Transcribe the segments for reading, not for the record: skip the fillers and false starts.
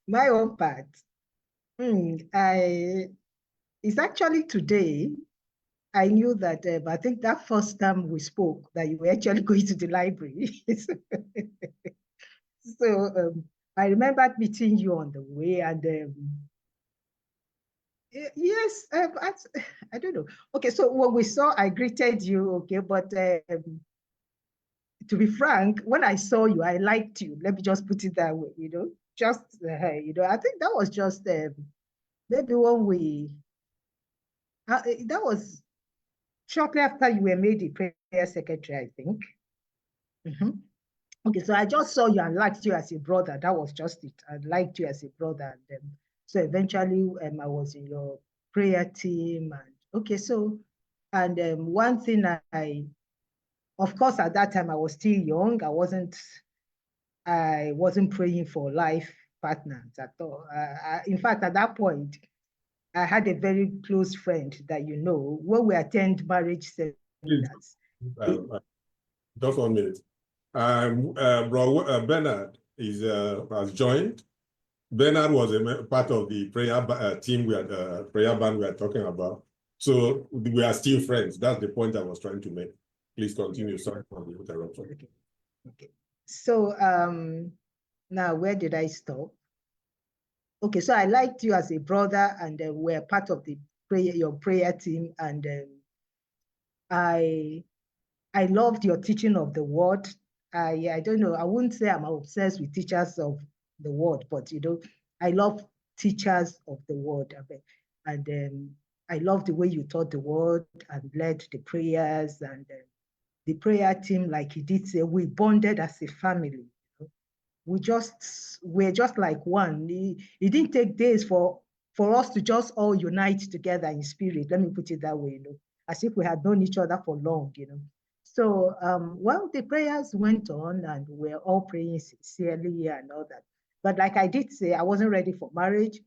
my own part, it's actually today. I knew that, I think that first time we spoke, that you were actually going to the library. So I remembered meeting you on the way, and yes, I don't know. Okay, so when we saw, I greeted you, okay, but to be frank, when I saw you, I liked you. Let me just put it that way, just, I think that was just maybe when that was shortly after you were made the prayer secretary, I think. Okay, so I just saw you and liked you as a brother. That was just it. I liked you as a brother. And so eventually I was in your prayer team. And okay, so, and one thing of course, at that time I was still young. I wasn't praying for life partners at all. In fact, at that point, I had a very close friend that when we attend marriage seminars. Just 1 minute. Bro, Bernard has joined. Bernard was a part of the prayer team prayer band we are talking about. So we are still friends. That's the point I was trying to make. Please continue. Sorry for the interruption. Okay. So now where did I stop? Okay, so I liked you as a brother, and we're part of your prayer team, and I loved your teaching of the word. I don't know, I wouldn't say I'm obsessed with teachers of the word, but I love teachers of the word. And I love the way you taught the word and led the prayers, and the prayer team, like he did say, we bonded as a family. We're just like one. It didn't take days for us to just all unite together in spirit. Let me put it that way, as if we had known each other for long, So, well, the prayers went on, and we're all praying sincerely and all that. But like I did say, I wasn't ready for marriage.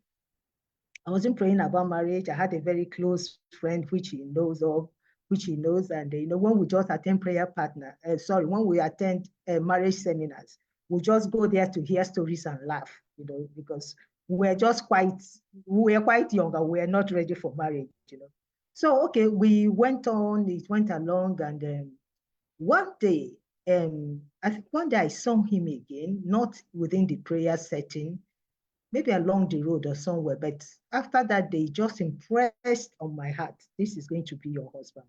I wasn't praying about marriage. I had a very close friend, which he knows, and when we just attend when we attend marriage seminars, we just go there to hear stories and laugh, because we're quite young and we're not ready for marriage, So, okay, we went on, it went along, and one day, I think one day I saw him again, not within the prayer setting, maybe along the road or somewhere, but after that day, just impressed on my heart, this is going to be your husband.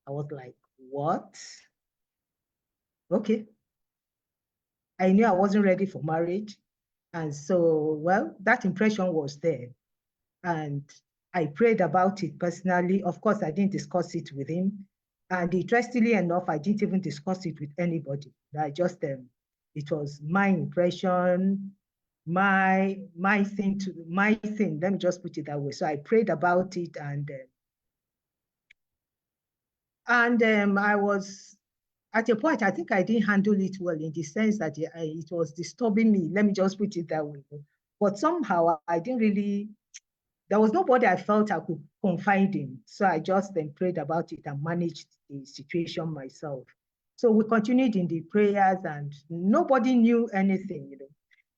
I was like, what? Okay. I knew I wasn't ready for marriage. And so, well, that impression was there. And I prayed about it personally. Of course, I didn't discuss it with him. And interestingly enough, I didn't even discuss it with anybody. I just, it was my impression, my thing, let me just put it that way. So I prayed about it, and I was, at a point, I think I didn't handle it well, in the sense that it was disturbing me. Let me just put it that way. But somehow I didn't really, there was nobody I felt I could confide in. So I just then prayed about it and managed the situation myself. So we continued in the prayers, and nobody knew anything,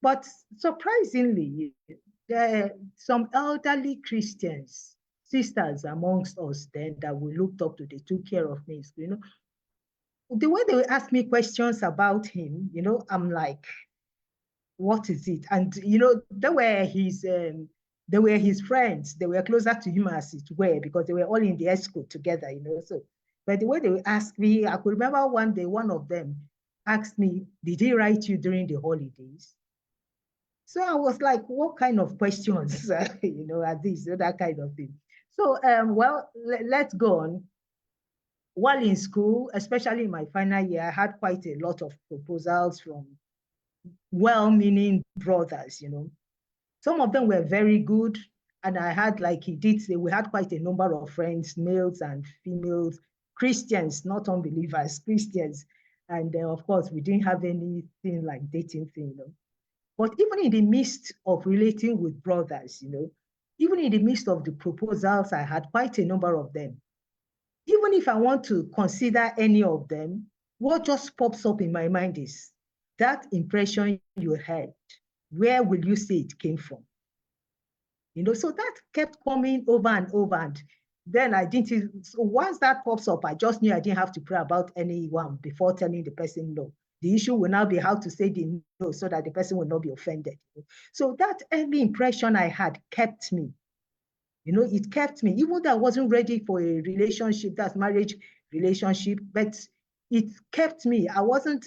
But surprisingly, there are some elderly Christians, sisters amongst us then, that we looked up to, they took care of me, The way they would ask me questions about him, I'm like, what is it? And, they were his friends. They were closer to him, as it were, because they were all in the escort together, So, but the way they would ask me, I could remember one day, one of them asked me, did he write you during the holidays? So I was like, what kind of questions, are these, that kind of thing. So, well, let's go on. While in school, especially in my final year, I had quite a lot of proposals from well-meaning brothers, Some of them were very good. And I had, like he did say, we had quite a number of friends, males and females, Christians, not unbelievers, Christians. And of course, we didn't have anything like dating thing, But even in the midst of relating with brothers, even in the midst of the proposals, I had quite a number of them. Even if I want to consider any of them, what just pops up in my mind is that impression you had, where will you say it came from? So that kept coming over and over. And then I didn't, so once that pops up, I just knew I didn't have to pray about anyone before telling the person no. The issue will now be how to say the no so that the person will not be offended. So that early impression I had kept me. It kept me, even though I wasn't ready for a relationship, that's marriage relationship, but it kept me. I wasn't,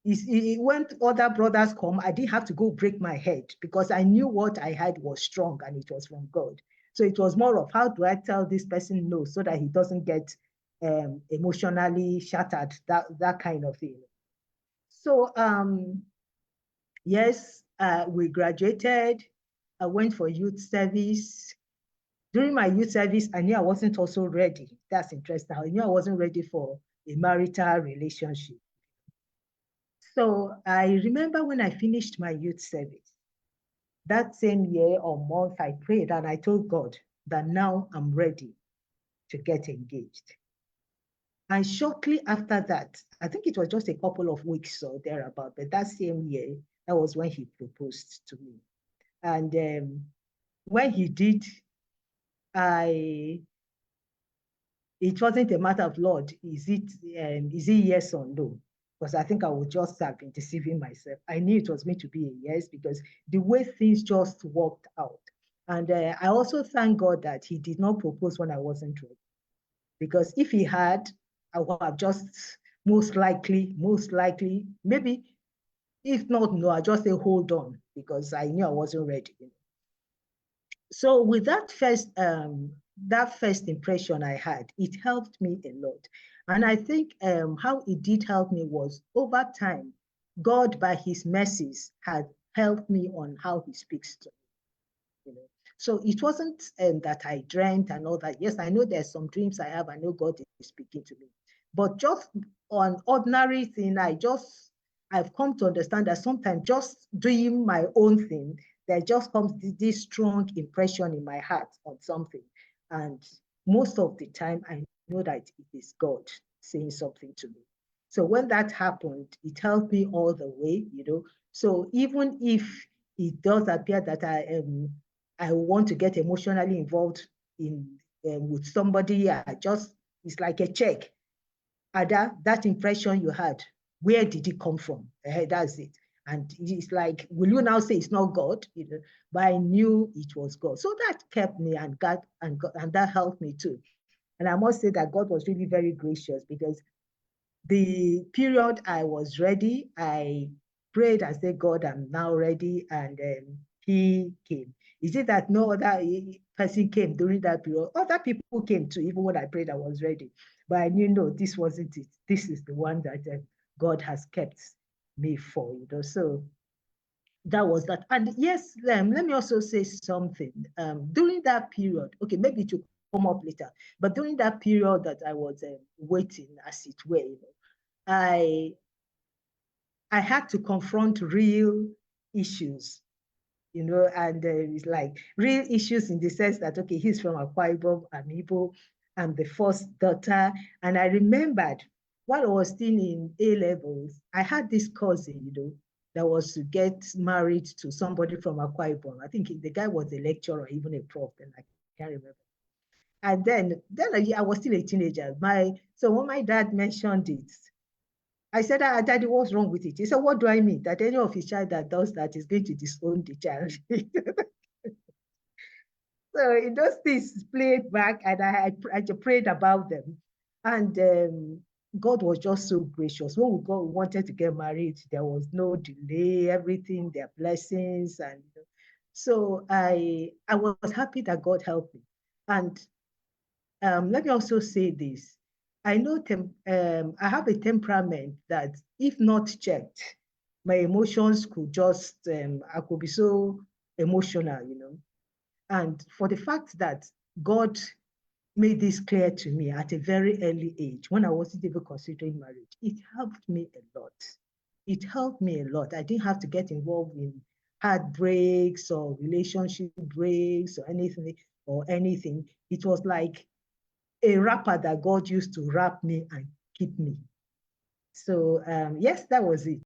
when other brothers come, I didn't have to go break my head because I knew what I had was strong and it was from God. So it was more of how do I tell this person no so that he doesn't get emotionally shattered, that kind of thing. So yes, we graduated. I went for youth service. During my youth service, I knew I wasn't also ready. That's interesting. I knew I wasn't ready for a marital relationship. So I remember when I finished my youth service, that same year or month, I prayed and I told God that now I'm ready to get engaged. And shortly after that, I think it was just a couple of weeks or thereabout, but that same year, that was when he proposed to me. And when he did, it wasn't a matter of, Lord, is it yes or no? Because I think I would just have been deceiving myself. I knew it was meant to be a yes because the way things just worked out. And I also thank God that he did not propose when I wasn't ready. Because if he had, I would have just most likely, maybe, if not, no, I just say hold on because I knew I wasn't ready. So with that first impression I had, it helped me a lot. And I think how it did help me was over time, God by his mercies had helped me on how he speaks to me. So it wasn't that I dreamt and all that. Yes, I know there's some dreams I have. I know God is speaking to me. But just on ordinary thing, I've come to understand that sometimes just doing my own thing, there just comes this strong impression in my heart on something. And most of the time, I know that it is God saying something to me. So when that happened, it helped me all the way, So even if it does appear that I want to get emotionally involved with somebody, it's like a check. Ada, that impression you had, where did it come from? That's it. And it's like, will you now say it's not God? But I knew it was God. So that kept me and that helped me too. And I must say that God was really very gracious because the period I was ready, I prayed and said, God, I'm now ready. And he came. Is it that no other person came during that period? Other people came too, even when I prayed I was ready. But I knew, no, this wasn't it. This is the one that God has kept me for, So that was that. And yes, let me also say something. During that period, okay, maybe it will come up later, but during that period that I was waiting, as it were, I had to confront real issues, and it's like real issues in the sense that, okay, he's from Akwa Ibom, I'm Igbo, I'm the first daughter. And I remembered while I was still in A-levels, I had this cousin, that was to get married to somebody from Akwa Ibom. I think the guy was a lecturer, even a prof, and I can't remember. And then I was still a teenager. So when my dad mentioned it, I said, Daddy, what's wrong with it? He said, what do I mean? That any of his child that does that is going to disown the child. So those things played back, and I prayed about them. And God was just so gracious. When we wanted to get married, there was no delay, everything, their blessings. And so I was happy that God helped me. And let me also say this. I know I have a temperament that, if not checked, my emotions could just, I could be so emotional, And for the fact that God made this clear to me at a very early age, when I wasn't even considering marriage, it helped me a lot. It helped me a lot. I didn't have to get involved in heartbreaks or relationship breaks or anything. It was like a wrapper that God used to wrap me and keep me. So yes, that was it.